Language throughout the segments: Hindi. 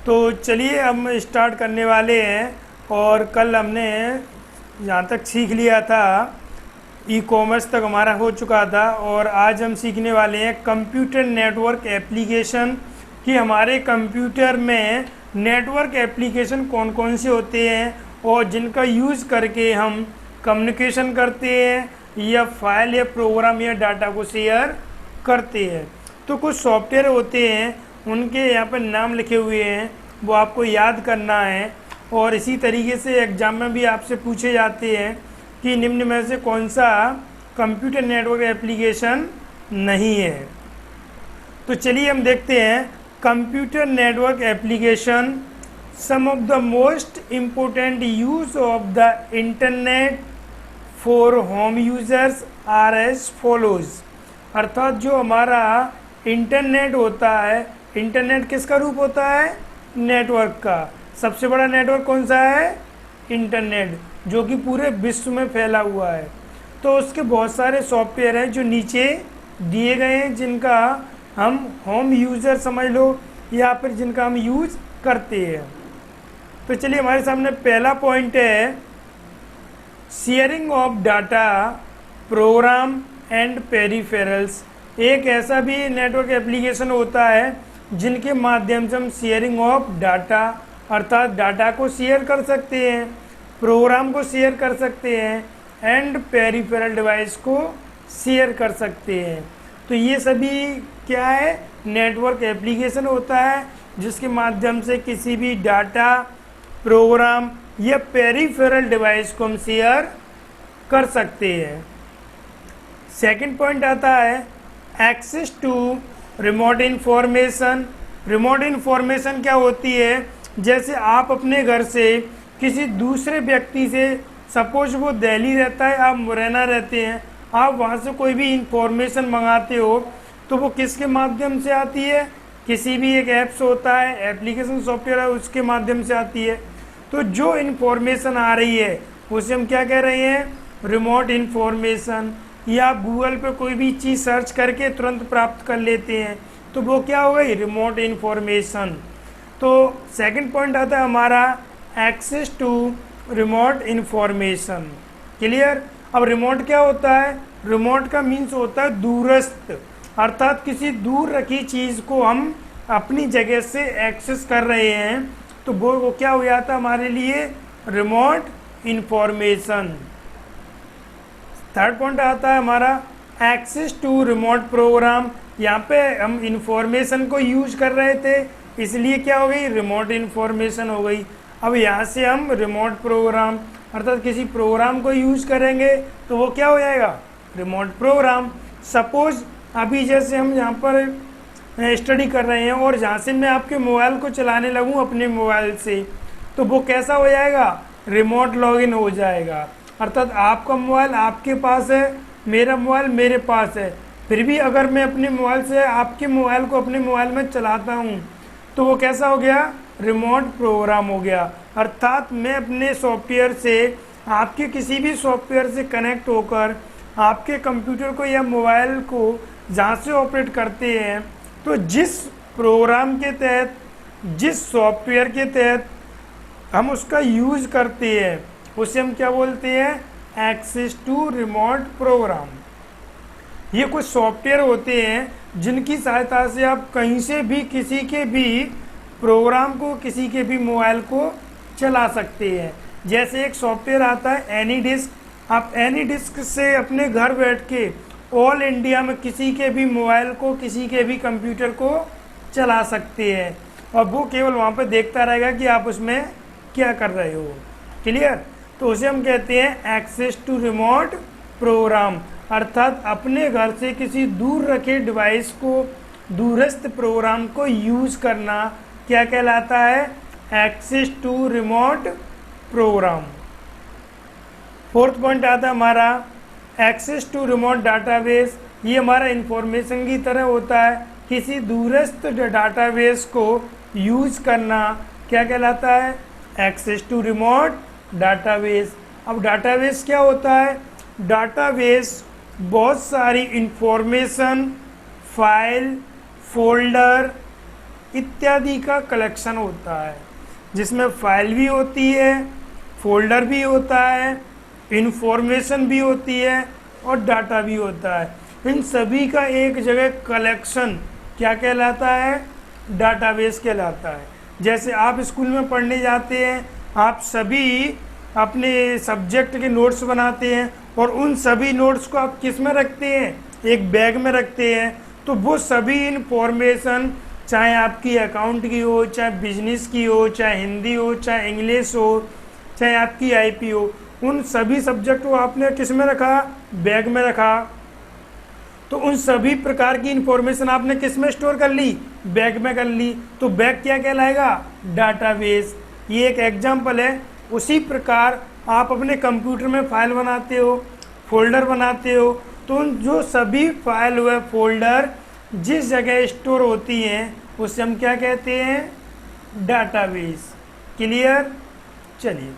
तो चलिए हम स्टार्ट करने वाले हैं। और कल हमने जहाँ तक सीख लिया था ई कॉमर्स तक हमारा हो चुका था, और आज हम सीखने वाले हैं कंप्यूटर नेटवर्क एप्लीकेशन कि हमारे कंप्यूटर में नेटवर्क एप्लीकेशन कौन कौन से होते हैं और जिनका यूज़ करके हम कम्युनिकेशन करते हैं या फाइल या प्रोग्राम या डाटा को शेयर करते हैं। तो कुछ सॉफ्टवेयर होते हैं, उनके यहाँ पर नाम लिखे हुए हैं, वो आपको याद करना है। और इसी तरीके से एग्जाम में भी आपसे पूछे जाते हैं कि निम्न में से कौन सा कंप्यूटर नेटवर्क एप्लीकेशन नहीं है। तो चलिए हम देखते हैं computer network application. Some of the most important use of the internet for home users are as follows. अर्थात जो हमारा इंटरनेट होता है, इंटरनेट किसका रूप होता है? नेटवर्क का। सबसे बड़ा नेटवर्क कौन सा है? इंटरनेट, जो कि पूरे विश्व में फैला हुआ है। तो उसके बहुत सारे सॉफ्टवेयर हैं जो नीचे दिए गए हैं, जिनका हम होम यूज़र समझ लो या फिर जिनका हम यूज़ करते हैं। तो चलिए हमारे सामने पहला पॉइंट है sharing of data program and peripherals. एक ऐसा भी नेटवर्क एप्लीकेशन होता है जिनके माध्यम से हम शेयरिंग ऑफ डाटा अर्थात डाटा को शेयर कर सकते हैं, प्रोग्राम को शेयर कर सकते हैं एंड पेरिफेरल डिवाइस को शेयर कर सकते हैं। तो ये सभी क्या है? नेटवर्क एप्लीकेशन होता है जिसके माध्यम से किसी भी डाटा, प्रोग्राम या पेरिफेरल डिवाइस को हम शेयर कर सकते हैं। सेकंड पॉइंट आता है access to remote information. Remote information क्या होती है? जैसे आप अपने घर से किसी दूसरे व्यक्ति से, सपोज वो दिल्ली रहता है, आप मुरैना रहते हैं, आप वहाँ से कोई भी इंफॉर्मेशन मंगाते हो तो वो किसके माध्यम से आती है? किसी भी एक ऐप्स होता है, एप्लीकेशन सॉफ्टवेयर है, उसके माध्यम से आती है। तो जो इन्फॉर्मेशन आ रही है उसे हम क्या कह रहे हैं? Remote information. या आप गूगल पे कोई भी चीज़ सर्च करके तुरंत प्राप्त कर लेते हैं, तो वो क्या हो गई? Remote information. तो सेकंड पॉइंट आता है हमारा access to remote information. Clear? अब रिमोट क्या होता है? रिमोट का मीन्स होता है दूरस्थ, अर्थात किसी दूर रखी चीज़ को हम अपनी जगह से एक्सेस कर रहे हैं, तो वो क्या हो जाता है हमारे लिए? Remote information. थर्ड पॉइंट आता है हमारा एक्सेस टू रिमोट प्रोग्राम। यहाँ पे हम इंफॉर्मेशन को यूज कर रहे थे, इसलिए क्या हो गई? रिमोट इन्फॉर्मेशन हो गई। अब यहाँ से हम रिमोट प्रोग्राम अर्थात किसी प्रोग्राम को यूज करेंगे तो वो क्या हो जाएगा? Remote programme. सपोज अभी जैसे हम यहाँ पर स्टडी कर रहे हैं और जहाँ से मैं आपके मोबाइल को चलाने लगूँ अपने मोबाइल से, तो वो कैसा हो जाएगा? रिमोट लॉगिन हो जाएगा। अर्थात आपका मोबाइल आपके पास है, मेरा मोबाइल मेरे पास है, फिर भी अगर मैं अपने मोबाइल से आपके मोबाइल को अपने मोबाइल में चलाता हूँ तो वो कैसा हो गया? रिमोट प्रोग्राम हो गया। अर्थात मैं अपने सॉफ्टवेयर से आपके किसी भी सॉफ्टवेयर से कनेक्ट होकर आपके कंप्यूटर को या मोबाइल को जहाँ से ऑपरेट करते हैं, तो जिस प्रोग्राम के तहत, जिस सॉफ्टवेयर के तहत हम उसका यूज़ करते हैं उसे हम क्या बोलते हैं? Access to remote program. ये कुछ सॉफ्टवेयर होते हैं जिनकी सहायता से आप कहीं से भी किसी के भी प्रोग्राम को, किसी के भी मोबाइल को चला सकते हैं। जैसे एक सॉफ्टवेयर आता है एनी डिस्क। आप एनी डिस्क से अपने घर बैठ के ऑल इंडिया में किसी के भी मोबाइल को, किसी के भी कंप्यूटर को चला सकते हैं, और वो केवल वहाँ पर देखता रहेगा कि आप उसमें क्या कर रहे हो। क्लियर? तो उसे हम कहते हैं एक्सेस टू रिमोट प्रोग्राम। अर्थात अपने घर से किसी दूर रखे डिवाइस को, दूरस्थ प्रोग्राम को यूज़ करना क्या कहलाता है? Access to remote program. Fourth point आता है हमारा एक्सेस टू रिमोट डाटाबेस। ये हमारा इंफॉर्मेशन की तरह होता है, किसी दूरस्थ डाटाबेस को यूज़ करना क्या कहलाता है? Access to remote database. अब डाटाबेस क्या होता है? डाटाबेस बहुत सारी इंफॉर्मेशन, फाइल, फोल्डर इत्यादि का कलेक्शन होता है, जिसमें फाइल भी होती है, फोल्डर भी होता है, इंफॉर्मेशन भी होती है और डाटा भी होता है। इन सभी का एक जगह कलेक्शन क्या कहलाता है? डाटाबेस कहलाता है। जैसे आप स्कूल में पढ़ने जाते हैं, आप सभी अपने सब्जेक्ट के नोट्स बनाते हैं और उन सभी नोट्स को आप किस में रखते हैं? एक बैग में रखते हैं। तो वो सभी इंफॉर्मेशन, चाहे आपकी अकाउंट की हो, चाहे बिजनेस की हो, चाहे हिंदी हो, चाहे इंग्लिश हो, चाहे आपकी आईपी हो, उन सभी सब्जेक्ट को आपने किस में रखा? बैग में रखा। तो उन सभी प्रकार की इंफॉर्मेशन आपने किस में स्टोर कर ली? बैग में कर ली। तो बैग क्या कहलाएगा? डाटाबेस। ये एक एग्जांपल है। उसी प्रकार आप अपने कंप्यूटर में फाइल बनाते हो, फोल्डर बनाते हो, तो उन जो सभी फाइल व फोल्डर जिस जगह स्टोर होती हैं उसे हम क्या कहते हैं? डाटाबेस। क्लियर? चलिए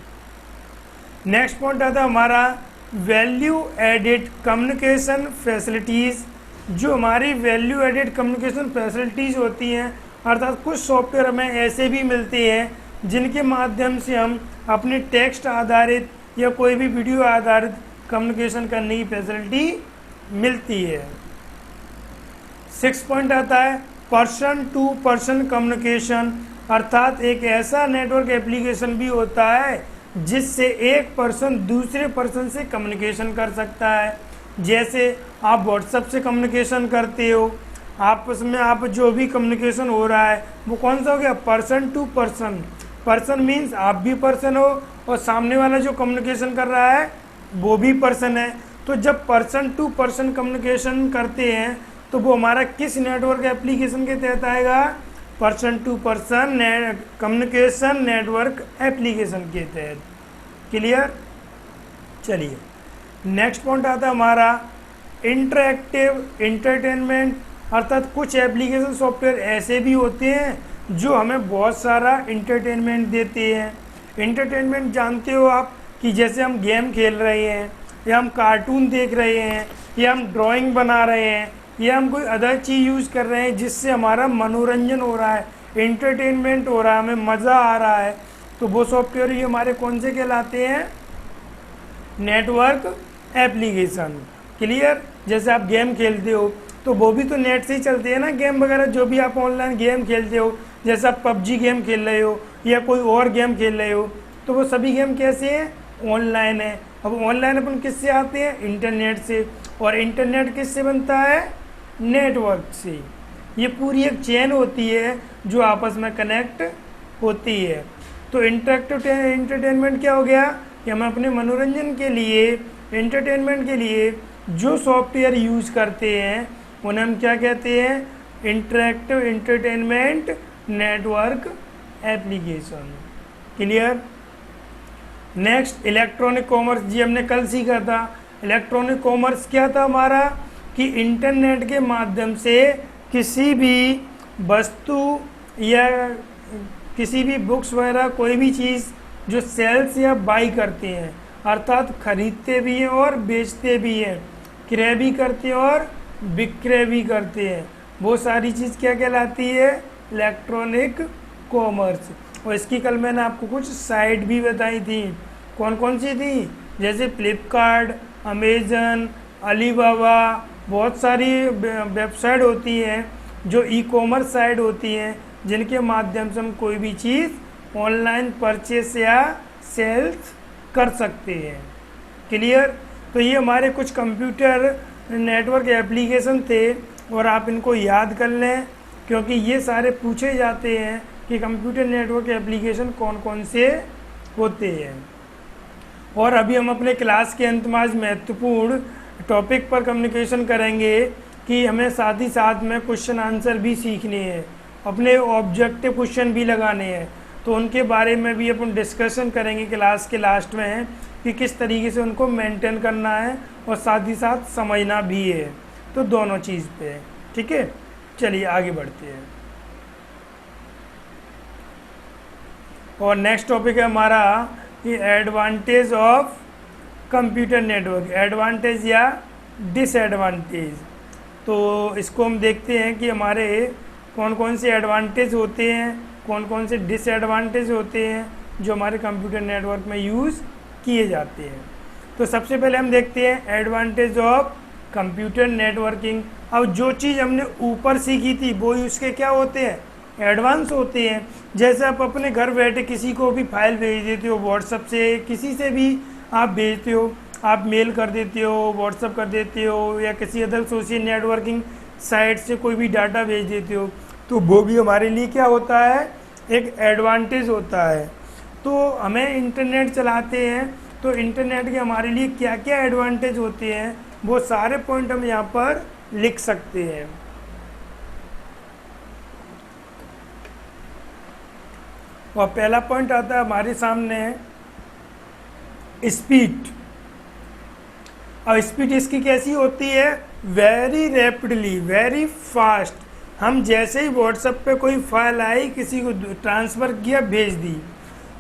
नेक्स्ट पॉइंट आता है हमारा वैल्यू एडेड कम्युनिकेशन फैसिलिटीज़। जो हमारी वैल्यू एडेड कम्युनिकेशन फैसिलिटीज़ होती हैं, अर्थात कुछ सॉफ्टवेयर हमें ऐसे भी मिलते हैं जिनके माध्यम से हम अपनी टेक्स्ट आधारित या कोई भी वीडियो आधारित कम्युनिकेशन करने की फैसिलिटी मिलती है। 6 पॉइंट आता है पर्सन टू पर्सन कम्युनिकेशन, अर्थात एक ऐसा नेटवर्क एप्लीकेशन भी होता है जिससे एक पर्सन दूसरे पर्सन से कम्युनिकेशन कर सकता है। जैसे आप व्हाट्सएप से कम्युनिकेशन करते हो, आपस में आप जो भी कम्युनिकेशन हो रहा है वो कौन सा हो गया? Person to person. Person means आप भी पर्सन हो और सामने वाला जो कम्युनिकेशन कर रहा है वो भी पर्सन है। तो जब पर्सन टू पर्सन कम्युनिकेशन करते हैं तो वो हमारा किस नेटवर्क एप्लीकेशन के तहत आएगा? Person to person communication network application के तहत। क्लियर? चलिए नेक्स्ट पॉइंट आता है हमारा इंटरैक्टिव एंटरटेनमेंट, अर्थात कुछ एप्लीकेशन सॉफ्टवेयर ऐसे भी होते हैं जो हमें बहुत सारा इंटरटेनमेंट देते हैं। इंटरटेनमेंट जानते हो आप कि जैसे हम गेम खेल रहे हैं या हम कार्टून देख रहे हैं या हम ड्राइंग बना रहे हैं या हम कोई अदर चीज़ यूज़ कर रहे हैं जिससे हमारा मनोरंजन हो रहा है, एंटरटेनमेंट हो रहा है, हमें मज़ा आ रहा है, तो वो सॉफ्टवेयर ये हमारे कौन से कहलाते हैं? Network application. क्लियर? जैसे आप गेम खेलते हो तो वो भी तो नेट से ही चलते हैं ना, गेम वगैरह जो भी आप ऑनलाइन गेम खेलते हो, जैसे आप पबजी गेम खेल रहे हो या कोई और गेम खेल रहे हो, तो वो सभी गेम कैसे हैं? ऑनलाइन है। अब ऑनलाइन अपन किससे आते हैं? इंटरनेट से। और इंटरनेट किससे बनता है? नेटवर्क से। ये पूरी एक चेन होती है जो आपस में कनेक्ट होती है। तो इंटरेक्टिव एंटरटेनमेंट क्या हो गया कि हम अपने मनोरंजन के लिए, एंटरटेनमेंट के लिए जो सॉफ्टवेयर यूज़ करते हैं उन्हें हम क्या कहते हैं? Interactive entertainment network application. Clear? Next electronic commerce, जी हमने कल सीखा था। इलेक्ट्रॉनिक कॉमर्स क्या था हमारा? कि इंटरनेट के माध्यम से किसी भी वस्तु या किसी भी बुक्स वगैरह कोई भी चीज़ जो सेल्स या बाई करते हैं, अर्थात खरीदते भी हैं और बेचते भी हैं, क्रय भी करते हैं और विक्रय भी करते हैं, वो सारी चीज़ क्या कहलाती है? Electronic commerce. और इसकी कल मैंने आपको कुछ साइट भी बताई थी। कौन कौन सी थी? जैसे फ्लिपकार्ट, अमेजन, अलीबाबा, बहुत सारी वेबसाइट होती हैं जो ई कॉमर्स साइट होती हैं जिनके माध्यम से हम कोई भी चीज़ ऑनलाइन परचेस या सेल्स कर सकते हैं। क्लियर? तो ये हमारे कुछ कंप्यूटर नेटवर्क एप्लीकेशन थे और आप इनको याद कर लें क्योंकि ये सारे पूछे जाते हैं कि कंप्यूटर नेटवर्क एप्लीकेशन कौन कौन से होते हैं। और अभी हम अपने क्लास के अंत में आज महत्वपूर्ण टॉपिक पर कम्युनिकेशन करेंगे कि हमें साथ ही साथ में क्वेश्चन आंसर भी सीखने हैं, अपने ऑब्जेक्टिव क्वेश्चन भी लगाने हैं, तो उनके बारे में भी अपन डिस्कशन करेंगे क्लास के लास्ट में कि किस तरीके से उनको मेंटेन करना है और साथ ही साथ समझना भी है। तो दोनों चीज़ पे है। ठीक है, चलिए आगे बढ़ते हैं। और नेक्स्ट टॉपिक है हमारा कि advantage of computer network, advantage या डिसएडवांटेज। तो इसको हम देखते हैं कि हमारे कौन कौन से एडवांटेज होते हैं, कौन कौन से डिसएडवांटेज होते हैं जो हमारे कंप्यूटर नेटवर्क में यूज़ किए जाते हैं। तो सबसे पहले हम देखते हैं एडवांटेज ऑफ कंप्यूटर नेटवर्किंग। अब जो चीज़ हमने ऊपर सीखी थी वो ही उसके क्या होते हैं, एडवांस होते हैं। जैसे आप अपने घर बैठे किसी को भी फाइल भेज देते हो व्हाट्सएप से, किसी से भी आप भेजते हो, आप मेल कर देते हो, व्हाट्सएप कर देते हो, या किसी अदर सोशल नेटवर्किंग साइट से कोई भी डाटा भेज देते हो, तो वो भी हमारे लिए क्या होता है, एक एडवांटेज होता है। तो हमें इंटरनेट चलाते हैं तो इंटरनेट के हमारे लिए क्या क्या एडवांटेज होते हैं वो सारे पॉइंट हम यहाँ पर लिख सकते हैं। और पहला पॉइंट आता है हमारे सामने स्पीड। और स्पीड इसकी कैसी होती है, वेरी रैपिडली, वेरी फास्ट। हम जैसे ही व्हाट्सएप पे कोई फाइल आई, किसी को ट्रांसफ़र किया, भेज दी।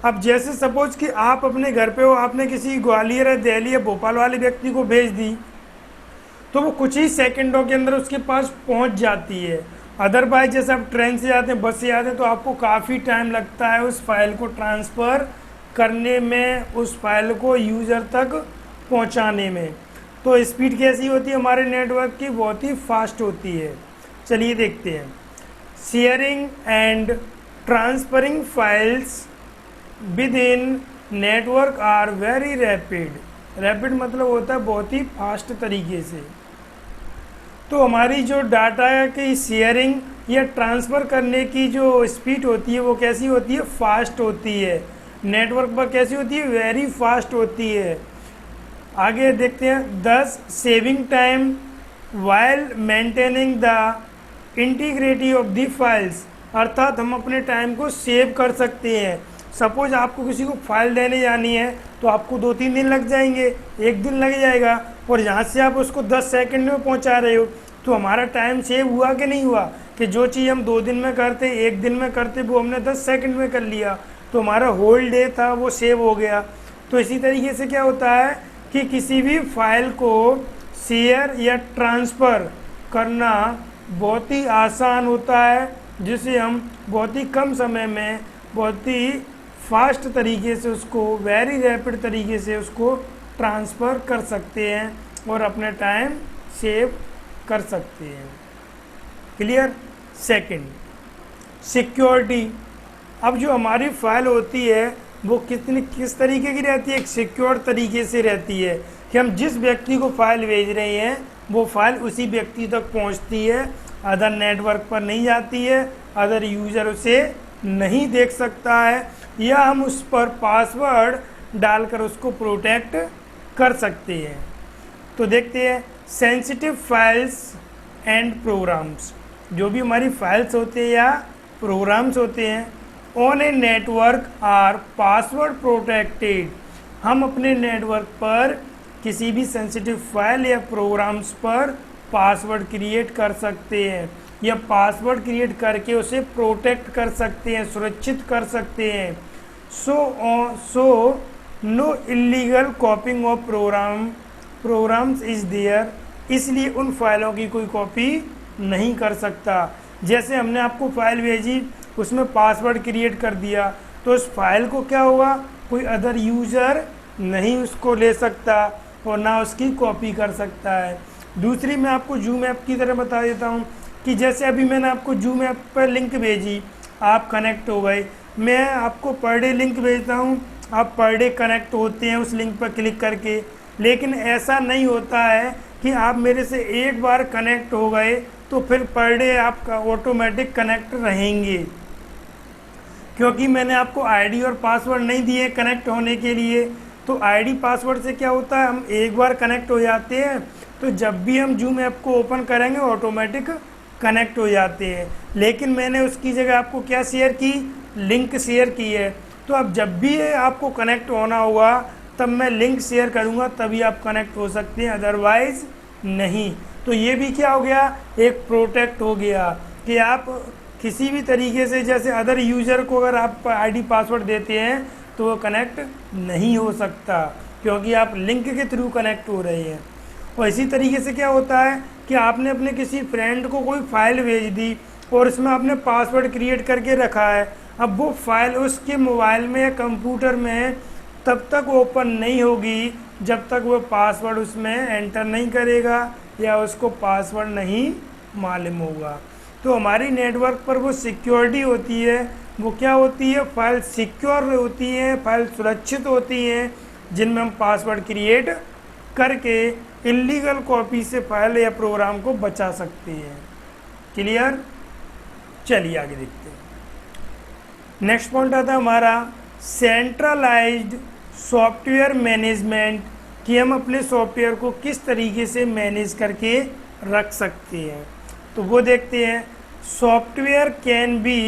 अब जैसे सपोज कि आप अपने घर पे हो, आपने किसी ग्वालियर या दिल्ली या भोपाल वाले व्यक्ति को भेज दी, तो वो कुछ ही सेकंडों के अंदर उसके पास पहुंच जाती है। अदरवाइज जैसे आप ट्रेन से जाते हैं, बस से जाते हैं, तो आपको काफ़ी टाइम लगता है उस फाइल को ट्रांसफ़र करने में, उस फाइल को यूज़र तक पहुंचाने में। तो स्पीड कैसी होती है हमारे नेटवर्क की, बहुत ही फास्ट होती है। चलिए देखते हैं। Sharing and transferring files within network are very rapid. Rapid मतलब होता है बहुत ही फास्ट तरीके से। तो हमारी जो डाटा की शेयरिंग या ट्रांसफ़र करने की जो स्पीड होती है वो कैसी होती है, फास्ट होती है। नेटवर्क पर कैसी होती है, वेरी फास्ट होती है। आगे देखते हैं। दस saving time while maintaining the integrity of the files. अर्थात हम अपने टाइम को सेव कर सकते हैं। सपोज आपको किसी को फाइल देने जानी है तो आपको 2-3 दिन लग जाएंगे, 1 दिन लग जाएगा, और यहाँ से आप उसको 10 सेकंड में पहुँचा रहे हो, तो हमारा टाइम सेव हुआ कि नहीं हुआ, कि जो चीज़ हम 2 दिन में करते, 1 दिन में करते, वो हमने 10 सेकंड में कर लिया, तो हमारा होल डे था वो सेव हो गया। तो इसी तरीके से क्या होता है कि किसी भी फाइल को शेयर या ट्रांसफ़र करना बहुत ही आसान होता है, जिसे हम बहुत ही कम समय में बहुत ही फास्ट तरीके से उसको, वेरी रैपिड तरीके से उसको ट्रांसफ़र कर सकते हैं और अपने टाइम सेव कर सकते हैं। क्लियर। Second, security. अब जो हमारी फ़ाइल होती है वो किस तरीके की रहती है, एक सिक्योर तरीके से रहती है, कि हम जिस व्यक्ति को फ़ाइल भेज रहे हैं वो फ़ाइल उसी व्यक्ति तक पहुंचती है, अदर नेटवर्क पर नहीं जाती है, अदर यूज़र उसे नहीं देख सकता है, या हम उस पर पासवर्ड डालकर उसको प्रोटेक्ट कर सकते हैं। तो देखते हैं सेंसिटिव फाइल्स एंड प्रोग्राम्स। जो भी हमारी फाइल्स होते हैं या प्रोग्राम्स होते हैं on a network are password protected. हम अपने नेटवर्क पर किसी भी सेंसिटिव फाइल या प्रोग्राम्स पर पासवर्ड क्रिएट कर सकते हैं, या पासवर्ड क्रिएट करके उसे प्रोटेक्ट कर सकते हैं, सुरक्षित कर सकते हैं। So no illegal copying of programs is there. इसलिए उन फाइलों की कोई कॉपी नहीं कर सकता। जैसे हमने आपको फाइल भेजी, उसमें पासवर्ड क्रिएट कर दिया, तो उस फाइल को क्या होगा, कोई अदर यूज़र नहीं उसको ले सकता और ना उसकी कॉपी कर सकता है। दूसरी मैं आपको जूम ऐप की तरह बता देता हूँ कि जैसे अभी मैंने आपको जूम ऐप पर लिंक भेजी, आप कनेक्ट हो गए, मैं आपको पर डे लिंक भेजता हूँ, आप पर डे कनेक्ट होते हैं उस लिंक पर क्लिक करके। लेकिन ऐसा नहीं होता है कि आप मेरे से एक बार कनेक्ट हो गए तो फिर पर डे आपका ऑटोमेटिक कनेक्ट रहेंगे, क्योंकि मैंने आपको आईडी और पासवर्ड नहीं दिए कनेक्ट होने के लिए। तो आईडी पासवर्ड से क्या होता है, हम एक बार कनेक्ट हो जाते हैं, तो जब भी हम जूम ऐप को ओपन करेंगे ऑटोमेटिक कनेक्ट हो जाते हैं। लेकिन मैंने उसकी जगह आपको क्या शेयर की, लिंक शेयर की है। तो अब जब भी आपको कनेक्ट होना होगा तब मैं लिंक शेयर करूंगा, तभी आप कनेक्ट हो सकते हैं, अदरवाइज नहीं। तो ये भी क्या हो गया, एक प्रोटेक्ट हो गया कि आप किसी भी तरीके से, जैसे अदर यूज़र को अगर आप आईडी पासवर्ड देते हैं तो वो कनेक्ट नहीं हो सकता, क्योंकि आप लिंक के थ्रू कनेक्ट हो रहे हैं। और इसी तरीके से क्या होता है कि आपने अपने किसी फ्रेंड को कोई फाइल भेज दी और उसमें आपने पासवर्ड क्रिएट करके रखा है, अब वो फाइल उसके मोबाइल में या कंप्यूटर में तब तक ओपन नहीं होगी जब तक वो पासवर्ड उसमें एंटर नहीं करेगा या उसको पासवर्ड नहीं मालूम होगा। तो हमारी नेटवर्क पर वो सिक्योरिटी होती है, वो क्या होती है, फाइल सिक्योर होती है, फाइल सुरक्षित होती है, जिनमें हम पासवर्ड क्रिएट करके इलीगल कॉपी से फाइल या प्रोग्राम को बचा सकते हैं। क्लियर? चलिए आगे देखते हैं। नेक्स्ट पॉइंट आता है हमारा सेंट्रलाइज्ड सॉफ्टवेयर मैनेजमेंट, कि हम अपने सॉफ्टवेयर को किस तरीके से मैनेज करके रख सकते हैं। तो वो देखते हैं। Software can be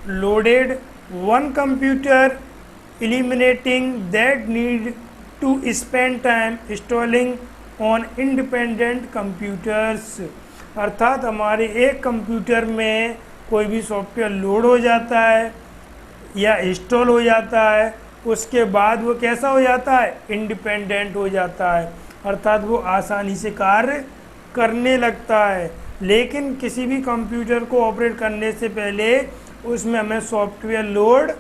loaded one computer eliminating that need to spend time installing on independent computers। अर्थात हमारे एक कंप्यूटर में कोई भी सॉफ्टवेयर लोड हो जाता है या इंस्टॉल हो जाता है, उसके बाद वो कैसा हो जाता है, इंडिपेंडेंट हो जाता है, अर्थात वो आसानी से कार्य करने लगता है। लेकिन किसी भी कंप्यूटर को ऑपरेट करने से पहले उसमें हमें सॉफ्टवेयर लोड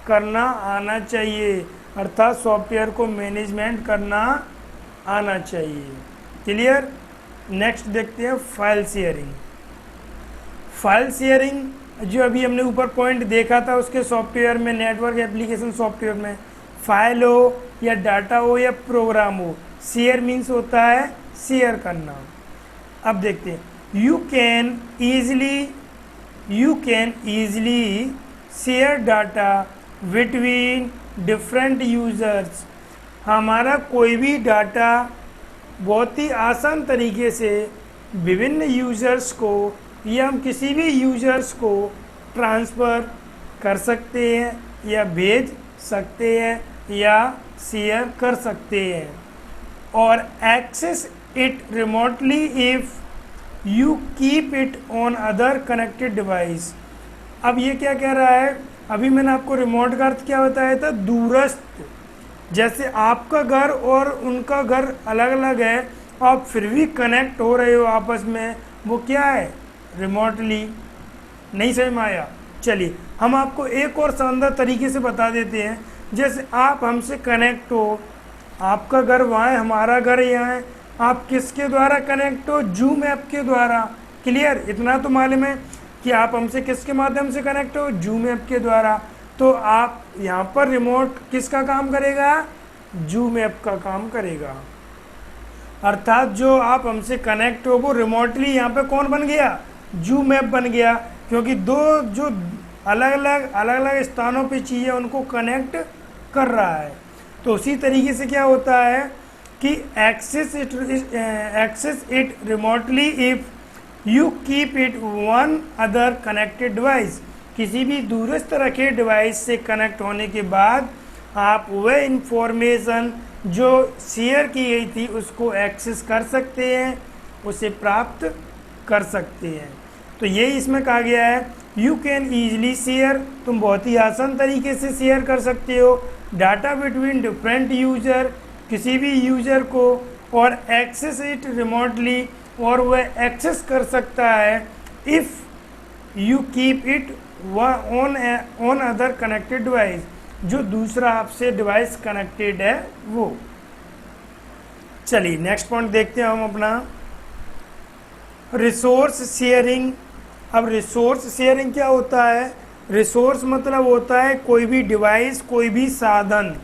करना आना चाहिए, अर्थात सॉफ्टवेयर को मैनेजमेंट करना आना चाहिए। क्लियर? नेक्स्ट देखते हैं फाइल शेयरिंग। फाइल शेयरिंग जो अभी हमने ऊपर पॉइंट देखा था, उसके सॉफ्टवेयर में, नेटवर्क एप्लीकेशन सॉफ्टवेयर में फाइल हो या डाटा हो या प्रोग्राम हो, शेयर मीन्स होता है शेयर करना। अब देखते हैं, you can easily share data between different users. हमारा कोई भी डाटा बहुत ही आसान तरीके से विभिन्न यूज़र्स को या हम किसी भी यूज़र्स को ट्रांसफ़र कर सकते हैं या भेज सकते हैं या शेयर कर सकते हैं। और access it remotely if you keep it on other connected device. अब ये क्या कह रहा है, अभी मैंने आपको रिमोट का अर्थ क्या बताया था, दूरस्थ। जैसे आपका घर और उनका घर अलग अलग है, आप फिर भी कनेक्ट हो रहे हो आपस में, वो क्या है, रिमोटली। नहीं समझ में आया? चलिए हम आपको एक और शानदार तरीके से बता देते हैं। जैसे आप हमसे कनेक्ट हो, आपका घर वहाँ है, हमारा घर यहाँ है, आप किसके द्वारा कनेक्ट हो, जूम ऐप के द्वारा। क्लियर? इतना तो मालूम है कि आप हमसे किसके माध्यम से कनेक्ट हो, जूम ऐप के द्वारा। तो आप यहाँ पर रिमोट किसका काम करेगा, जूम ऐप का काम करेगा। अर्थात जो आप हमसे कनेक्ट हो वो रिमोटली यहाँ पे कौन बन गया, जूम ऐप बन गया, क्योंकि दो जो अलग अलग स्थानों पे चीज़ें उनको कनेक्ट कर रहा है। तो उसी तरीके से क्या होता है कि access it remotely if you keep it on other connected device. किसी भी दूरस्थ रखे डिवाइस से कनेक्ट होने के बाद आप वह इंफॉर्मेशन जो शेयर की गई थी उसको एक्सेस कर सकते हैं, उसे प्राप्त कर सकते हैं। तो यही इसमें कहा गया है, यू कैन ईजली शेयर, तुम बहुत ही आसान तरीके से शेयर कर सकते हो डाटा बिटवीन डिफरेंट यूज़र, किसी भी यूज़र को, और एक्सेस इट रिमोटली, और वह एक्सेस कर सकता है if you keep it on other connected device, जो दूसरा आपसे डिवाइस कनेक्टेड है वो। चलिए नेक्स्ट पॉइंट देखते हैं हम अपना, रिसोर्स शेयरिंग। अब रिसोर्स शेयरिंग क्या होता है, रिसोर्स मतलब होता है कोई भी डिवाइस, कोई भी साधन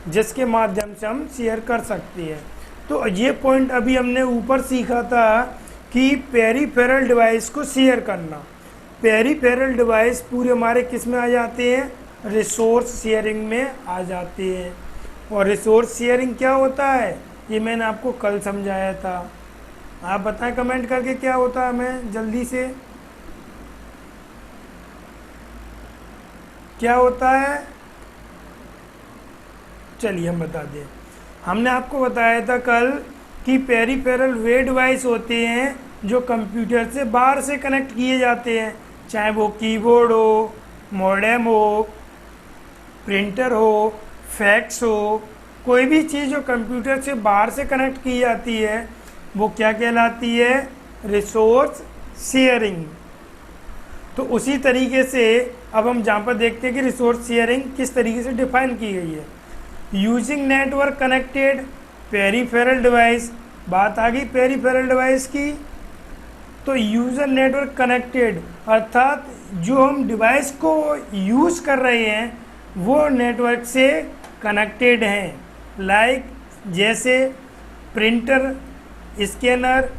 जिसके माध्यम से हम शेयर कर सकते हैं। तो ये पॉइंट अभी हमने ऊपर सीखा था कि पेरिफेरल डिवाइस को शेयर करना। पेरिफेरल डिवाइस पूरे हमारे किस में आ जाते हैं, रिसोर्स शेयरिंग में आ जाते हैं। और रिसोर्स शेयरिंग क्या होता है ये मैंने आपको कल समझाया था। आप बताएं कमेंट करके क्या होता है, हमें जल्दी से क्या होता है। चलिए हम बता दें, हमने आपको बताया था कल कि पेरिफेरल वे डिवाइस होते हैं जो कंप्यूटर से बाहर से कनेक्ट किए जाते हैं, चाहे वो कीबोर्ड हो, मॉडेम हो, प्रिंटर हो, फैक्स हो, कोई भी चीज़ जो कंप्यूटर से बाहर से कनेक्ट की जाती है वो क्या कहलाती है, रिसोर्स शेयरिंग। तो उसी तरीके से अब हम जहाँ पर देखते हैं कि रिसोर्स शेयरिंग किस तरीके से डिफाइन की गई है। Using network connected peripheral device, बात आ गई पेरीफेरल डिवाइस की। तो यूज़र नेटवर्क कनेक्टेड अर्थात जो हम डिवाइस को यूज़ कर रहे हैं वो नेटवर्क से कनेक्टेड हैं, लाइक जैसे printer, scanner,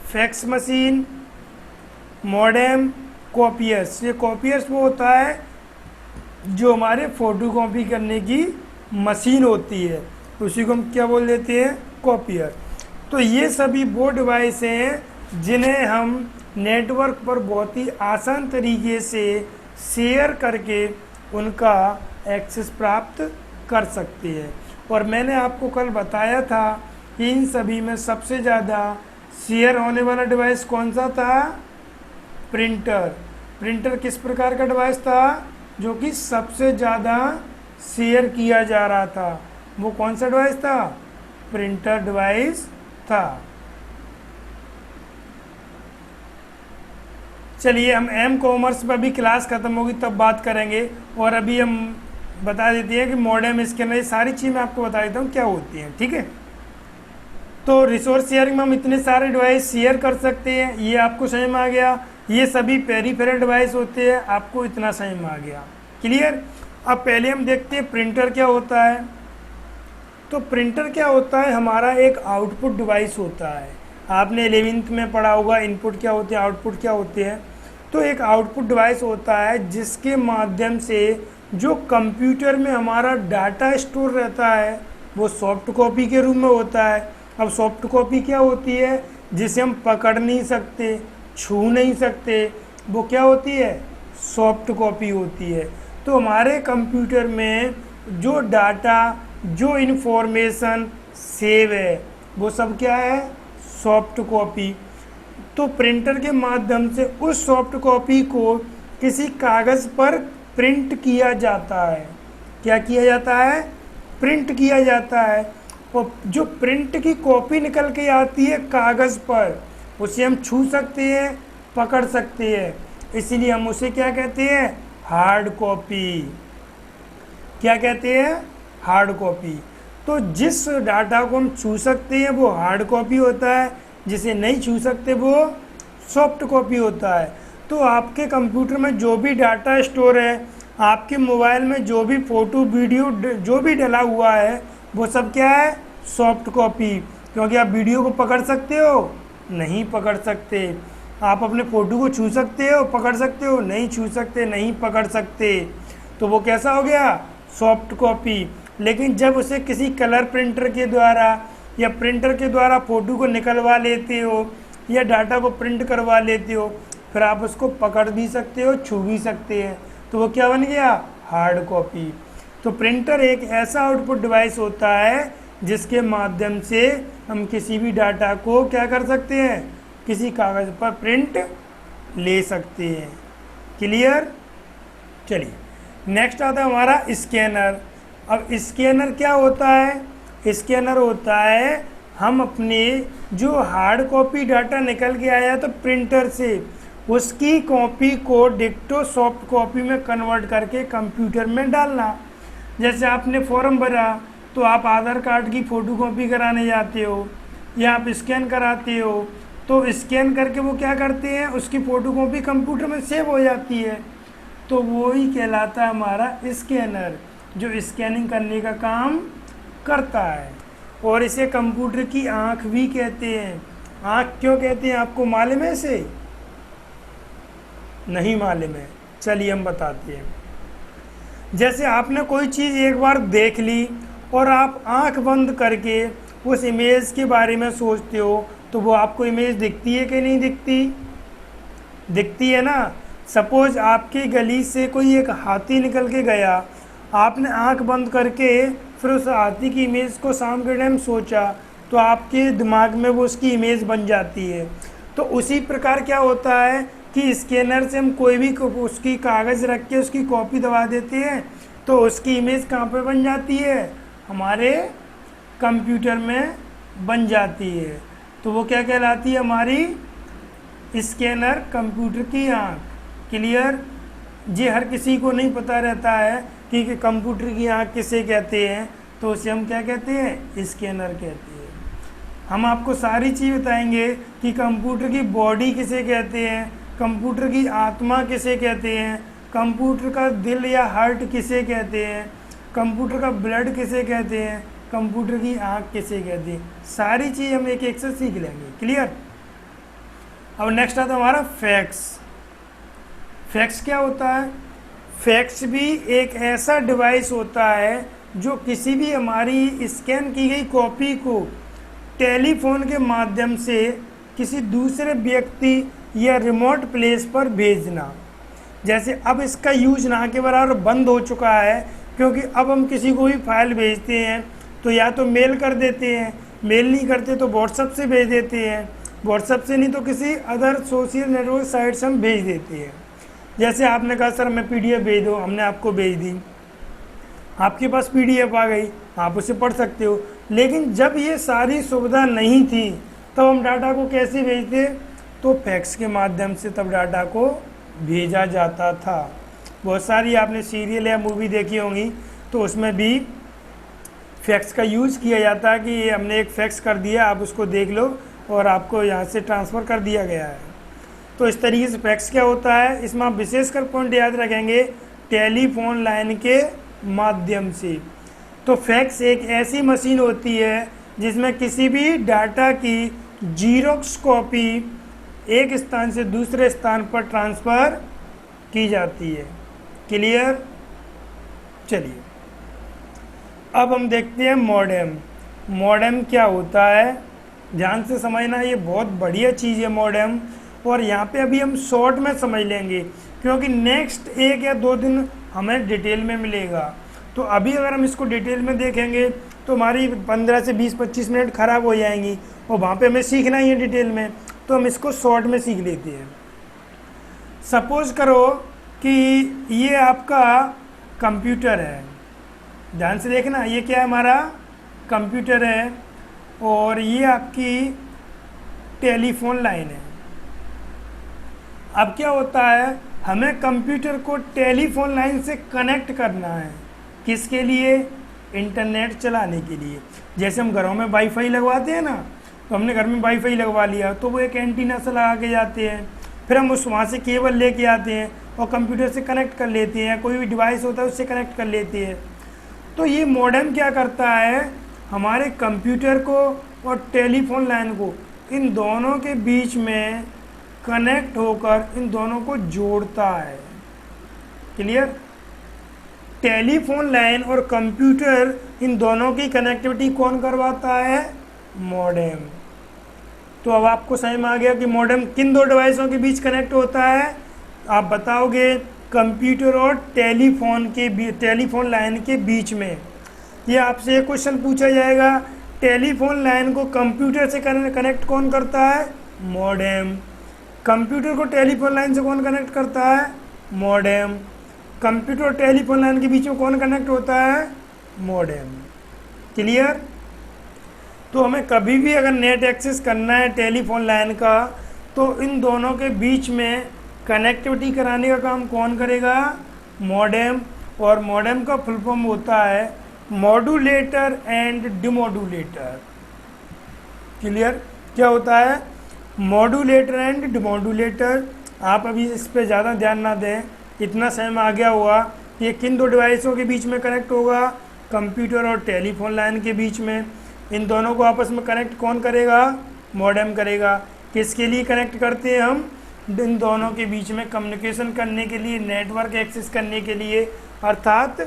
fax machine, modem, copiers. ये कॉपियर्स वो होता है जो हमारे फ़ोटो कॉपी करने की मशीन होती है, उसी को हम क्या बोल देते हैं, कॉपियर। तो ये सभी वो डिवाइस हैं जिन्हें हम नेटवर्क पर बहुत ही आसान तरीके से शेयर करके उनका एक्सेस प्राप्त कर सकते हैं। और मैंने आपको कल बताया था कि इन सभी में सबसे ज़्यादा शेयर होने वाला डिवाइस कौन सा था, प्रिंटर। प्रिंटर किस प्रकार का डिवाइस था जो कि सबसे ज़्यादा शेयर किया जा रहा था, वो कौन सा डिवाइस था, प्रिंटर डिवाइस था। चलिए हम एम कॉमर्स पर भी क्लास ख़त्म होगी तब बात करेंगे, और अभी हम बता देते हैं कि मॉडेम, स्कैनर, ये सारी चीज़ मैं आपको बता देता हूँ क्या होती हैं, ठीक है। तो रिसोर्स शेयरिंग में हम इतने सारे डिवाइस शेयर कर सकते हैं, ये आपको समझ में आ गया। ये सभी पेरीफेरल डिवाइस होते हैं, आपको इतना समझ में आ गया, क्लियर। अब पहले हम देखते हैं प्रिंटर क्या होता है। तो प्रिंटर क्या होता है, हमारा एक आउटपुट डिवाइस होता है। आपने 11th में पढ़ा होगा इनपुट क्या होते हैं, आउटपुट क्या होते हैं। तो एक आउटपुट डिवाइस होता है जिसके माध्यम से जो कंप्यूटर में हमारा डाटा स्टोर रहता है वो सॉफ्ट कॉपी के रूप में होता है। अब सॉफ्ट कॉपी क्या होती है, जिसे हम पकड़ नहीं सकते, छू नहीं सकते, वो क्या होती है, सॉफ्ट कॉपी होती है। तो हमारे कंप्यूटर में जो डाटा, जो इन्फॉर्मेशन सेव है वो सब क्या है, सॉफ्ट कॉपी। तो प्रिंटर के माध्यम से उस सॉफ्ट कॉपी को किसी कागज़ पर प्रिंट किया जाता है। क्या किया जाता है, प्रिंट किया जाता है। और जो प्रिंट की कॉपी निकल के आती है कागज़ पर, उसे हम छू सकते हैं, पकड़ सकते हैं, इसीलिए हम उसे क्या कहते हैं, हार्ड कॉपी। क्या कहते हैं, हार्ड कॉपी। तो जिस डाटा को हम छू सकते हैं वो हार्ड कॉपी होता है, जिसे नहीं छू सकते वो सॉफ्ट कॉपी होता है। तो आपके कंप्यूटर में जो भी डाटा स्टोर है, आपके मोबाइल में जो भी फ़ोटो वीडियो जो भी डला हुआ है वो सब क्या है, सॉफ्ट कॉपी। क्योंकि आप वीडियो को पकड़ सकते हो, नहीं पकड़ सकते। आप अपने फ़ोटो को छू सकते हो, पकड़ सकते हो, नहीं छू सकते, नहीं पकड़ सकते। तो वो कैसा हो गया, सॉफ्ट कॉपी। लेकिन जब उसे किसी कलर प्रिंटर के द्वारा या प्रिंटर के द्वारा फ़ोटो को निकलवा लेते हो या डाटा को प्रिंट करवा लेते हो, फिर आप उसको पकड़ भी सकते हो, छू भी सकते हैं, तो वो क्या बन गया, हार्ड कॉपी। तो प्रिंटर एक ऐसा आउटपुट डिवाइस होता है जिसके माध्यम से हम किसी भी डाटा को क्या कर सकते हैं, किसी कागज़ पर प्रिंट ले सकते हैं, क्लियर। चलिए नेक्स्ट आता है हमारा स्कैनर। अब स्कैनर क्या होता है, स्कैनर होता है हम अपने जो हार्ड कॉपी डाटा निकल के आया तो प्रिंटर से, उसकी कॉपी को डिक्टो सॉफ्ट कॉपी में कन्वर्ट करके कंप्यूटर में डालना। जैसे आपने फॉर्म भरा तो आप आधार कार्ड की फ़ोटो कॉपी कराने जाते हो या आप स्कैन कराते हो, तो स्कैन करके वो क्या करते हैं, उसकी फ़ोटो कॉपी कंप्यूटर में सेव हो जाती है। तो वो ही कहलाता है हमारा स्कैनर, जो स्कैनिंग करने का काम करता है। और इसे कंप्यूटर की आँख भी कहते हैं। आँख क्यों कहते हैं, आपको मालूम है इसे, नहीं मालूम है, चलिए हम बताते हैं। जैसे आपने कोई चीज़ एक बार देख ली और आप आंख बंद करके उस इमेज के बारे में सोचते हो, तो वो आपको इमेज दिखती है कि नहीं दिखती, दिखती है ना। सपोज आपकी गली से कोई एक हाथी निकल के गया, आपने आंख बंद करके फिर उस हाथी की इमेज को शाम के टाइम सोचा, तो आपके दिमाग में वो उसकी इमेज बन जाती है। तो उसी प्रकार क्या होता है कि स्कैनर से हम कोई भी उसकी कागज़ रख के उसकी कॉपी दबा देते हैं, तो उसकी इमेज कहाँ पे बन जाती है, हमारे कंप्यूटर में बन जाती है। तो वो क्या कहलाती है, हमारी स्कैनर, कंप्यूटर की आँख, क्लियर। ये हर किसी को नहीं पता रहता है कि कंप्यूटर की आँख किसे कहते हैं, तो उसे हम क्या कहते हैं, स्कैनर कहते हैं। हम आपको सारी चीज़ बताएंगे कि कंप्यूटर की बॉडी किसे कहते हैं, कंप्यूटर की आत्मा किसे कहते हैं, कंप्यूटर का दिल या हार्ट किसे कहते हैं, कंप्यूटर का ब्लड किसे कहते हैं, कंप्यूटर की आँख किसे कहते हैं। सारी चीज़ हम एक एक से सीख लेंगे। क्लियर। अब नेक्स्ट आता है हमारा फैक्स। फैक्स क्या होता है? फैक्स भी एक ऐसा डिवाइस होता है जो किसी भी हमारी स्कैन की गई कॉपी को टेलीफोन के माध्यम से किसी दूसरे व्यक्ति या रिमोट प्लेस पर भेजना। जैसे अब इसका यूज ना के बराबर बंद हो चुका है, क्योंकि अब हम किसी को भी फाइल भेजते हैं तो या तो मेल कर देते हैं, मेल नहीं करते तो व्हाट्सएप से भेज देते हैं, व्हाट्सएप से नहीं तो किसी अदर सोशल नेटवर्क साइट से हम भेज देते हैं। जैसे आपने कहा सर मैं PDF भेज दो, हमने आपको भेज दी, आपके पास PDF आ गई, आप उसे पढ़ सकते हो। लेकिन जब ये सारी सुविधा नहीं थी तब हम डाटा को कैसे भेजते? तो फैक्स के माध्यम से तब डाटा को भेजा जाता था। बहुत सारी आपने सीरियल या मूवी देखी होंगी तो उसमें भी फैक्स का यूज़ किया जाता है कि ये हमने एक फैक्स कर दिया, आप उसको देख लो और आपको यहाँ से ट्रांसफ़र कर दिया गया है। तो इस तरीके से फैक्स क्या होता है, इसमें आप विशेषकर पॉइंट याद रखेंगे, टेलीफोन लाइन के माध्यम से। तो फैक्स एक ऐसी मशीन होती है जिसमें किसी भी डाटा की जीरोक्स कॉपी एक स्थान से दूसरे स्थान पर ट्रांसफ़र की जाती है। क्लियर। चलिए अब हम देखते हैं मॉडेम। मॉडेम क्या होता है, ध्यान से समझना, ये बहुत बढ़िया चीज़ है मॉडेम। और यहाँ पे अभी हम शॉर्ट में समझ लेंगे क्योंकि नेक्स्ट 1 या 2 दिन हमें डिटेल में मिलेगा। तो अभी अगर हम इसको डिटेल में देखेंगे तो हमारी 15 से 20-25 मिनट ख़राब हो जाएंगी और वहाँ पे हमें सीखना ही है डिटेल में, तो हम इसको शॉर्ट में सीख लेते हैं। सपोज़ करो कि ये आपका कंप्यूटर है, ध्यान से देखना, ये क्या है, हमारा कंप्यूटर है और ये आपकी टेलीफोन लाइन है। अब क्या होता है, हमें कंप्यूटर को टेलीफोन लाइन से कनेक्ट करना है। किसके लिए? इंटरनेट चलाने के लिए। जैसे हम घरों में वाईफाई लगवाते हैं ना, तो हमने घर में वाईफाई लगवा लिया तो वो एक एंटीना से लगा के जाते हैं, फिर हम उस वहाँ से केबल लेके आते हैं और कंप्यूटर से कनेक्ट कर लेते हैं, कोई भी डिवाइस होता है उससे कनेक्ट कर लेते हैं। तो ये मॉडेम क्या करता है, हमारे कंप्यूटर को और टेलीफोन लाइन को, इन दोनों के बीच में कनेक्ट होकर इन दोनों को जोड़ता है। क्लियर। टेलीफोन लाइन और कंप्यूटर, इन दोनों की कनेक्टिविटी कौन करवाता है? मॉडेम। तो अब आपको समझ में आ गया कि मॉडेम किन 2 डिवाइसों के बीच कनेक्ट होता है। आप बताओगे कंप्यूटर और टेलीफोन लाइन के बीच में। ये आपसे एक क्वेश्चन पूछा जाएगा, टेलीफोन लाइन को कंप्यूटर से कनेक्ट कौन करता है? मॉडेम। कंप्यूटर को टेलीफोन लाइन से कौन कनेक्ट करता है? मॉडेम। कंप्यूटर और टेलीफोन लाइन के बीच में कौन कनेक्ट होता है? मॉडेम। क्लियर। तो हमें कभी भी अगर नेट एक्सेस करना है टेलीफोन लाइन का, तो इन दोनों के बीच में कनेक्टिविटी कराने का काम कौन करेगा? मॉडेम। और मॉडेम का फुल फॉर्म होता है मॉड्यूलेटर एंड डिमॉड्यूलेटर। क्लियर। क्या होता है? Modulator and demodulator. आप अभी इस पर ज़्यादा ध्यान ना दें, इतना समय आ गया हुआ कि ये किन 2 डिवाइसों के बीच में कनेक्ट होगा? कंप्यूटर और टेलीफोन लाइन के बीच में। इन दोनों को आपस में कनेक्ट कौन करेगा? मॉडेम करेगा। किसके लिए कनेक्ट करते हैं हम? इन दोनों के बीच में कम्युनिकेशन करने के लिए, नेटवर्क एक्सेस करने के लिए, अर्थात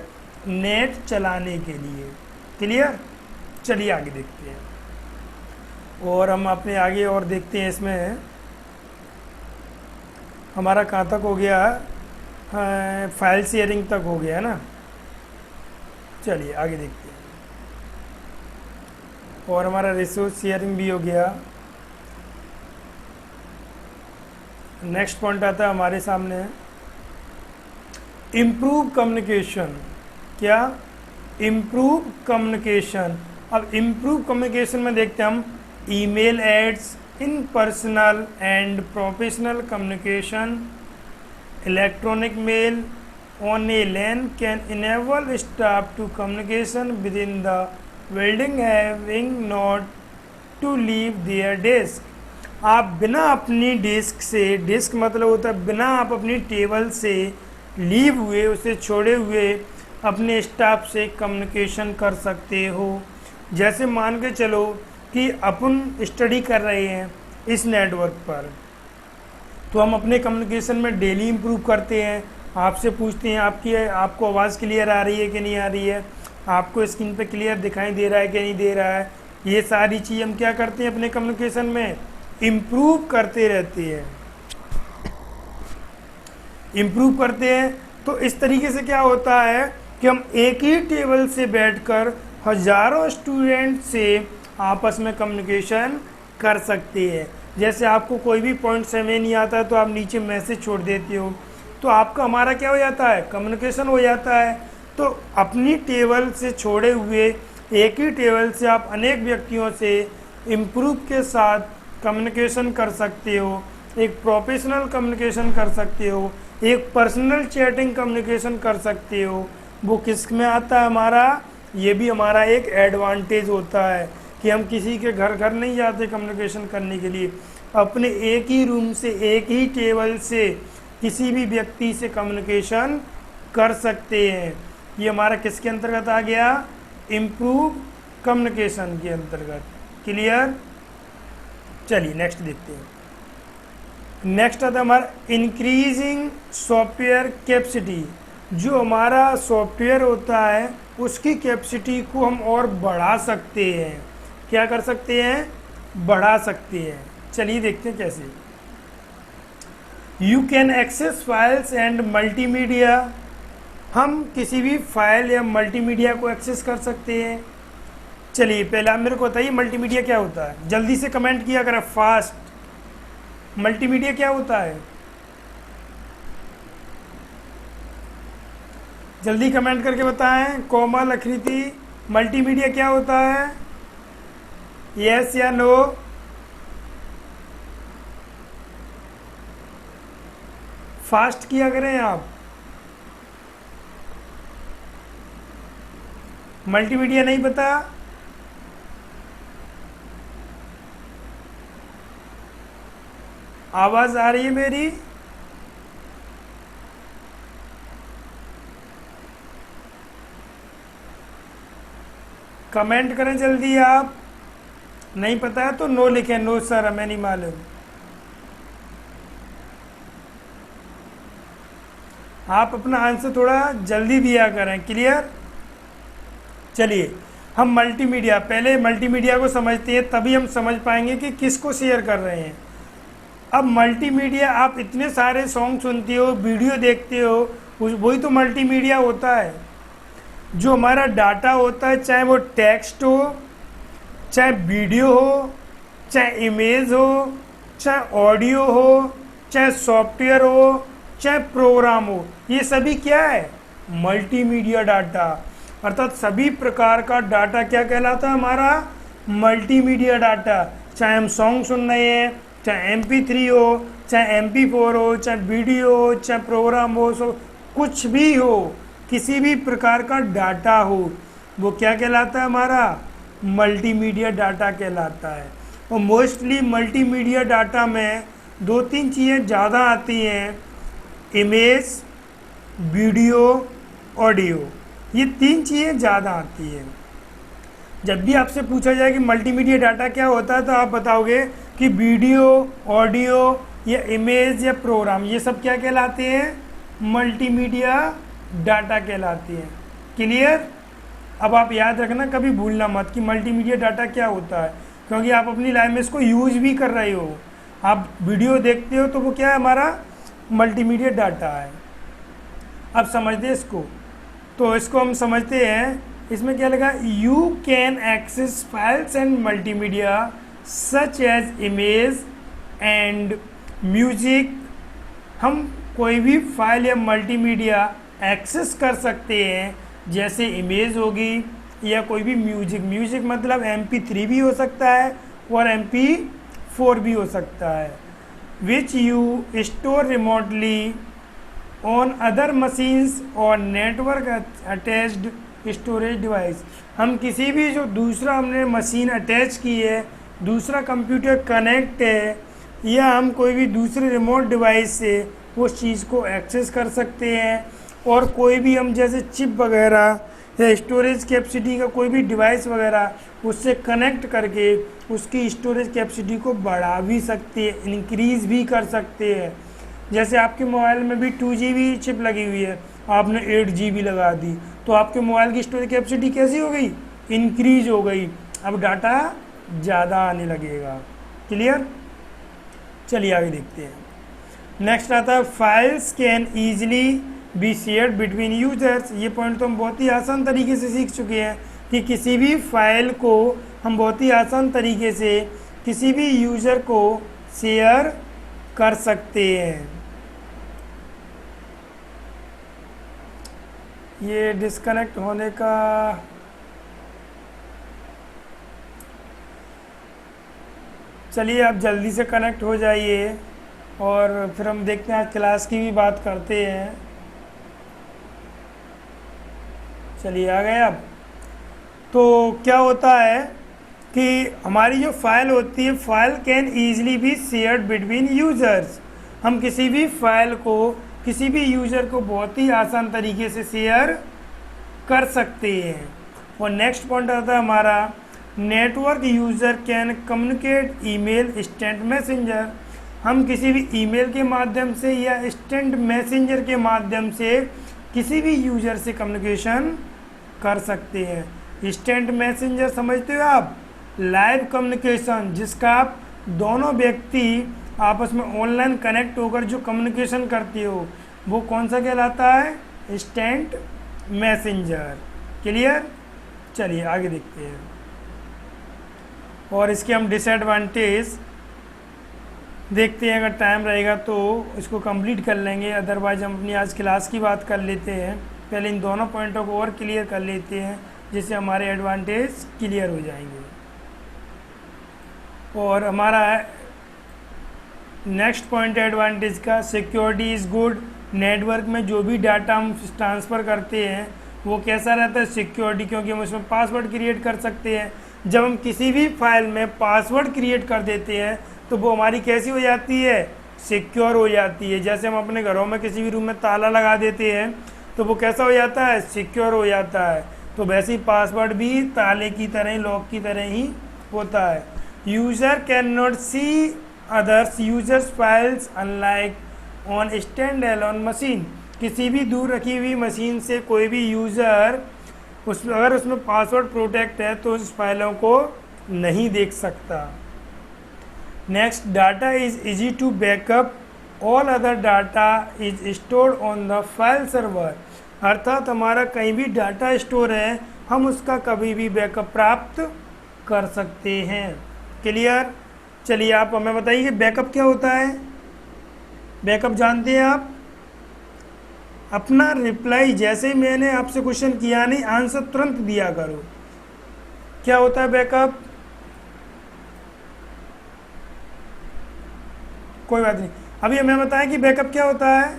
नेट चलाने के लिए। क्लियर। चलिए आगे देखते हैं और हम अपने आगे और देखते हैं। इसमें हमारा कहाँ तक हो गया? फाइल शेयरिंग तक हो गया है ना। चलिए आगे देखते हैं। और हमारा रिसोर्स शेयरिंग भी हो गया। नेक्स्ट पॉइंट आता है हमारे सामने इम्प्रूव कम्युनिकेशन। क्या? Improve communication. अब इम्प्रूव कम्युनिकेशन में देखते हैं हम email aids, in personal and professional communication, Electronic mail on a LAN can enable staff to communication within the building having not to leave their desk. आप बिना अपनी डेस्क से, डेस्क मतलब होता है बिना आप अपनी टेबल से लीव हुए, उसे छोड़े हुए अपने स्टाफ से कम्युनिकेशन कर सकते हो। जैसे मान के चलो कि अपन स्टडी कर रहे हैं इस नेटवर्क पर, तो हम अपने कम्युनिकेशन में डेली इम्प्रूव करते हैं। आपसे पूछते हैं आपको आवाज़ क्लियर आ रही है कि नहीं आ रही है, आपको स्क्रीन पे क्लियर दिखाई दे रहा है कि नहीं दे रहा है। ये सारी चीज़ हम क्या करते हैं अपने कम्युनिकेशन में इम्प्रूव करते रहते हैं, इम्प्रूव करते हैं। तो इस तरीके से क्या होता है कि हम एक ही टेबल से बैठकर हज़ारों स्टूडेंट से आपस में कम्युनिकेशन कर सकते हैं। जैसे आपको कोई भी पॉइंट समझ नहीं आता है तो आप नीचे मैसेज छोड़ देते हो, तो आपका हमारा क्या हो जाता है, कम्युनिकेशन हो जाता है। तो अपनी टेबल से छोड़े हुए एक ही टेबल से आप अनेक व्यक्तियों से इम्प्रूव के साथ कम्युनिकेशन कर सकते हो, एक प्रोफेशनल कम्युनिकेशन कर सकते हो, एक पर्सनल चैटिंग कम्युनिकेशन कर सकते हो। वो किस में आता है हमारा, ये भी हमारा एक एडवांटेज होता है कि हम किसी के घर घर नहीं जाते कम्युनिकेशन करने के लिए, अपने एक ही रूम से एक ही टेबल से किसी भी व्यक्ति से कम्युनिकेशन कर सकते हैं। ये हमारा किसके अंतर्गत आ गया, इम्प्रूव कम्युनिकेशन के अंतर्गत। क्लियर, चलिए नेक्स्ट देखते हैं। नेक्स्ट आता है हमारा इंक्रीजिंग सॉफ्टवेयर कैपेसिटी। जो हमारा सॉफ्टवेयर होता है उसकी कैपेसिटी को हम और बढ़ा सकते हैं। क्या कर सकते हैं, बढ़ा सकते हैं। चलिए देखते हैं कैसे। You can access files and multimedia. हम किसी भी फाइल या मल्टीमीडिया को एक्सेस कर सकते हैं। चलिए पहले आप मेरे को बताइए मल्टीमीडिया क्या होता है, जल्दी से कमेंट किया करें फास्ट। मल्टीमीडिया क्या होता है, जल्दी कमेंट करके बताएं। कोमल, आकृति, मल्टीमीडिया क्या होता है, यस या नो। फास्ट किया करें आप। मल्टीमीडिया नहीं पता, आवाज आ रही है मेरी, कमेंट करें जल्दी। आप नहीं पता है तो नो लिखें, नो सर हमें नहीं मालूम। आप अपना आंसर थोड़ा जल्दी दिया करें। क्लियर, चलिए हम मल्टीमीडिया, पहले मल्टीमीडिया को समझते हैं तभी हम समझ पाएंगे कि किसको शेयर कर रहे हैं। अब मल्टीमीडिया, आप इतने सारे सॉन्ग सुनते हो, वीडियो देखते हो, वही तो मल्टीमीडिया होता है। जो हमारा डाटा होता है, चाहे वो टेक्स्ट हो, चाहे वीडियो हो, चाहे इमेज हो, चाहे ऑडियो हो, चाहे सॉफ्टवेयर हो, चाहे प्रोग्राम हो, ये सभी क्या है, मल्टीमीडिया डाटा। अर्थात सभी प्रकार का डाटा क्या कहलाता है हमारा, मल्टीमीडिया डाटा। चाहे हम सॉन्ग सुन रहे हैं, चाहे MP3 हो, चाहे MP4 हो, चाहे वीडियो हो, चाहे प्रोग्राम हो, सो कुछ भी हो, किसी भी प्रकार का डाटा हो, वो क्या कहलाता है हमारा, मल्टीमीडिया डाटा कहलाता है। और मोस्टली मल्टीमीडिया डाटा में दो तीन चीज़ें ज़्यादा आती हैं, इमेज, वीडियो, ऑडियो, ये तीन चीज़ें ज़्यादा आती हैं। जब भी आपसे पूछा जाए कि मल्टीमीडिया डाटा क्या होता है तो आप बताओगे कि वीडियो, ऑडियो या इमेज या प्रोग्राम, ये सब क्या कहलाते हैं, मल्टीमीडिया डाटा कहलाते हैं। क्लियर, अब आप याद रखना, कभी भूलना मत कि मल्टीमीडिया डाटा क्या होता है, क्योंकि आप अपनी लाइफ में इसको यूज भी कर रहे हो। आप वीडियो देखते हो तो वो क्या है, हमारा मल्टीमीडिया डाटा है। अब समझते हैं इसको, तो इसको हम समझते हैं। इसमें क्या लगा, you can access files and multimedia such as image and music. हम कोई भी फाइल या मल्टीमीडिया एक्सेस कर सकते हैं, जैसे इमेज होगी या कोई भी म्यूजिक। म्यूजिक मतलब MP3 भी हो सकता है और MP4 भी हो सकता है। Which you store remotely on other machines और नेटवर्क अटैच्ड स्टोरेज डिवाइस। हम किसी भी जो दूसरा हमने मशीन अटैच की है, दूसरा कंप्यूटर कनेक्ट है, या हम कोई भी दूसरे रिमोट डिवाइस से उस चीज़ को एक्सेस कर सकते हैं। और कोई भी हम जैसे चिप वगैरह या स्टोरेज कैपेसिटी का कोई भी डिवाइस वगैरह उससे कनेक्ट करके उसकी स्टोरेज कैपेसिटी को बढ़ा भी सकते हैं, इंक्रीज़ भी कर सकते हैं। जैसे आपके मोबाइल में भी 2GB चिप लगी हुई है, आपने 8GB लगा दी, तो आपके मोबाइल की स्टोरेज कैपेसिटी कैसी हो गई? इंक्रीज हो गई। अब डाटा ज़्यादा आने लगेगा। क्लियर? चलिए आगे देखते हैं। नेक्स्ट आता है files can easily be shared between users. ये पॉइंट तो हम बहुत ही आसान तरीके से सीख चुके हैं कि किसी भी फाइल को हम बहुत ही आसान तरीके से किसी भी यूज़र को शेयर कर सकते हैं। ये डिस्कनेक्ट होने का चलिए आप जल्दी से कनेक्ट हो जाइए और फिर हम देखते हैं, आज क्लास की भी बात करते हैं। चलिए आ गए अब। तो क्या होता है कि हमारी जो फाइल होती है, file can easily be shared between users. हम किसी भी फाइल को किसी भी यूज़र को बहुत ही आसान तरीके से शेयर कर सकते हैं। और नेक्स्ट पॉइंट आता है हमारा network user can communicate email, instant messenger. हम किसी भी ईमेल के माध्यम से या इंस्टेंट मैसेंजर के माध्यम से किसी भी यूज़र से कम्युनिकेशन कर सकते हैं। इंस्टेंट मैसेंजर समझते हो आप? लाइव कम्युनिकेशन, जिसका आप दोनों व्यक्ति आपस में ऑनलाइन कनेक्ट होकर जो कम्युनिकेशन करते हो, वो कौन सा कहलाता है? Instant messenger. क्लियर? चलिए आगे देखते हैं। और इसके हम डिसएडवांटेज देखते हैं, अगर टाइम रहेगा तो इसको कंप्लीट कर लेंगे, अदरवाइज हम अपनी आज क्लास की बात कर लेते हैं। पहले इन दोनों पॉइंटों को और क्लियर कर लेते हैं, जिससे हमारे एडवांटेज क्लियर हो जाएंगे। और हमारा नेक्स्ट पॉइंट एडवांटेज का, सिक्योरिटी इज़ गुड। नेटवर्क में जो भी डाटा हम ट्रांसफ़र करते हैं वो कैसा रहता है? सिक्योरिटी, क्योंकि हम उसमें पासवर्ड क्रिएट कर सकते हैं। जब हम किसी भी फाइल में पासवर्ड क्रिएट कर देते हैं तो वो हमारी कैसी हो जाती है? सिक्योर हो जाती है। जैसे हम अपने घरों में किसी भी रूम में ताला लगा देते हैं तो वो कैसा हो जाता है? सिक्योर हो जाता है। तो वैसे ही पासवर्ड भी ताले की तरह ही, लॉक की तरह ही होता है। User can not see others users files unlike on stand alone machine. किसी भी दूर रखी हुई मशीन से कोई भी यूज़र अगर उसमें पासवर्ड प्रोटेक्ट है तो उस फाइलों को नहीं देख सकता। Next, data is easy to backup, all other data is stored on the file server. अर्थात हमारा कहीं भी डाटा स्टोर है, हम उसका कभी भी बैकअप प्राप्त कर सकते हैं। क्लियर? चलिए आप हमें बताइए कि बैकअप क्या होता है? बैकअप जानते हैं आप? अपना रिप्लाई जैसे ही मैंने आपसे क्वेश्चन किया नहीं, आंसर तुरंत दिया करो। क्या होता है बैकअप? कोई बात नहीं, अभी हमें बताएं कि बैकअप क्या होता है।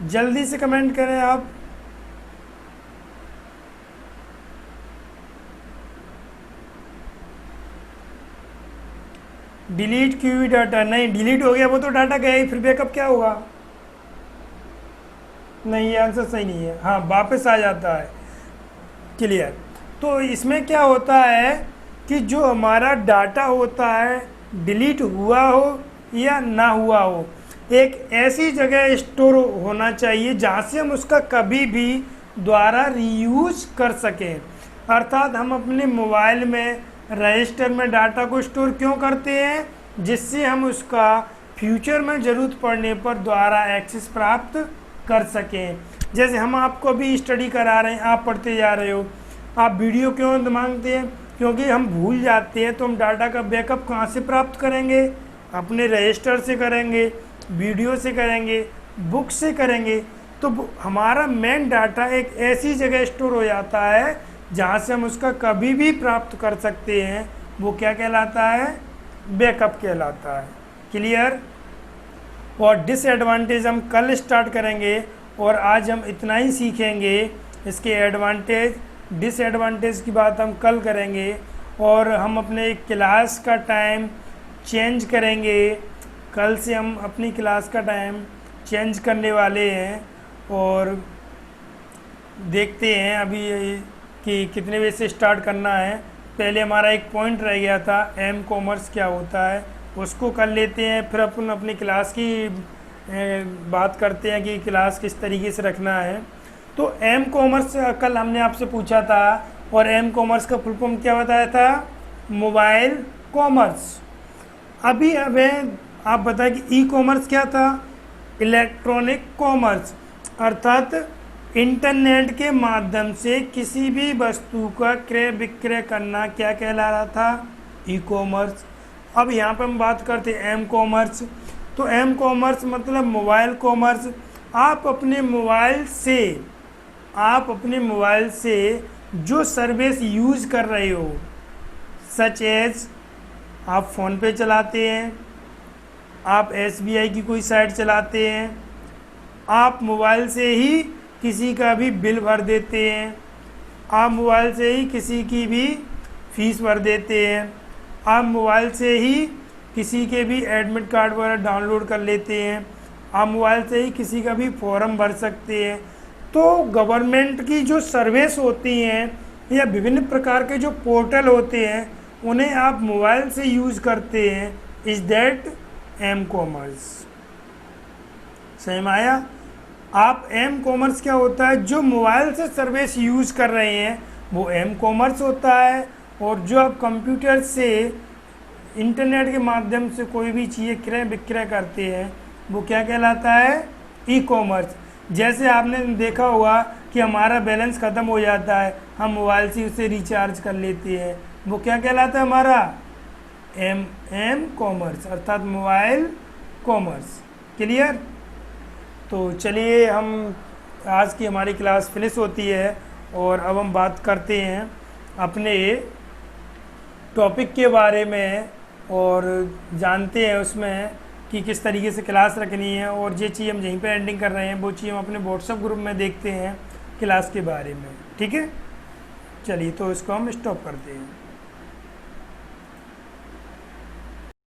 जल्दी से कमेंट करें आप। डिलीट क्यू डाटा, नहीं डिलीट हो गया वो तो डाटा गया ही, फिर बैकअप क्या होगा? नहीं, ये आंसर सही नहीं है। हाँ, वापस आ जाता है। क्लियर? तो इसमें क्या होता है कि जो हमारा डाटा होता है, डिलीट हुआ हो या ना हुआ हो, एक ऐसी जगह स्टोर होना चाहिए जहाँ से हम उसका कभी भी दोबारा रीयूज कर सकें। अर्थात हम अपने मोबाइल में रजिस्टर में डाटा को स्टोर क्यों करते हैं? जिससे हम उसका फ्यूचर में ज़रूरत पड़ने पर दोबारा एक्सेस प्राप्त कर सकें। जैसे हम आपको अभी स्टडी करा रहे हैं, आप पढ़ते जा रहे हो, आप वीडियो क्यों मांगते हैं? क्योंकि हम भूल जाते हैं, तो हम डाटा का बैकअप कहाँ से प्राप्त करेंगे? अपने रजिस्टर से करेंगे, वीडियो से करेंगे, बुक से करेंगे। तो हमारा मेन डाटा एक ऐसी जगह स्टोर हो जाता है जहाँ से हम उसका कभी भी प्राप्त कर सकते हैं। वो क्या कहलाता है? बैकअप कहलाता है। क्लियर? और डिसएडवांटेज हम कल स्टार्ट करेंगे, और आज हम इतना ही सीखेंगे। इसके एडवांटेज डिसएडवांटेज की बात हम कल करेंगे, और हम अपने क्लास का टाइम चेंज करेंगे। कल से हम अपनी क्लास का टाइम चेंज करने वाले हैं, और देखते हैं अभी कि कितने बजे से स्टार्ट करना है। पहले हमारा एक पॉइंट रह गया था एम कॉमर्स क्या होता है, उसको कर लेते हैं, फिर अपन अपनी क्लास की बात करते हैं कि क्लास किस तरीके से रखना है। तो एम कॉमर्स कल हमने आपसे पूछा था, और एम कॉमर्स का फुल फॉर्म क्या बताया था? Mobile commerce. अभी हमें आप बताएं कि ई कॉमर्स क्या था? इलेक्ट्रॉनिक कॉमर्स, अर्थात इंटरनेट के माध्यम से किसी भी वस्तु का क्रय विक्रय करना क्या कहला रहा था? E commerce. अब यहाँ पर हम बात करते हैं एम कॉमर्स। तो एम कॉमर्स मतलब मोबाइल कॉमर्स। आप अपने मोबाइल से जो सर्विस यूज़ कर रहे हो, सच एज आप फ़ोन पे चलाते हैं, आप SBI की कोई साइट चलाते हैं, आप मोबाइल से ही किसी का भी बिल भर देते हैं, आप मोबाइल से ही किसी की भी फीस भर देते हैं, आप मोबाइल से ही किसी के भी एडमिट कार्ड वगैरह डाउनलोड कर लेते हैं, आप मोबाइल से ही किसी का भी फॉर्म भर सकते हैं। तो गवर्नमेंट की जो सर्विस होती हैं या विभिन्न प्रकार के जो पोर्टल होते हैं, उन्हें आप मोबाइल से यूज़ करते हैं। Is that M commerce? समझ में आया? आप एम कॉमर्स क्या होता है? जो मोबाइल से सर्विस यूज़ कर रहे हैं वो एम कॉमर्स होता है, और जो आप कंप्यूटर से इंटरनेट के माध्यम से कोई भी चीज़ें क्रय विक्रय करते हैं वो क्या कहलाता है? E commerce. जैसे आपने देखा होगा कि हमारा बैलेंस ख़त्म हो जाता है, हम मोबाइल से उसे रिचार्ज कर लेते हैं, वो क्या कहलाता है? हमारा एम कॉमर्स, अर्थात मोबाइल कॉमर्स। क्लियर? तो चलिए, हम आज की हमारी क्लास फिनिश होती है, और अब हम बात करते हैं अपने टॉपिक के बारे में, और जानते हैं उसमें कि किस तरीके से क्लास रखनी है। और ये चीज़ हम यहीं पे एंडिंग कर रहे हैं, वो चीज़ हम अपने व्हाट्सएप ग्रुप में देखते हैं क्लास के बारे में। ठीक है, चलिए तो इसको हम स्टॉप करते हैं।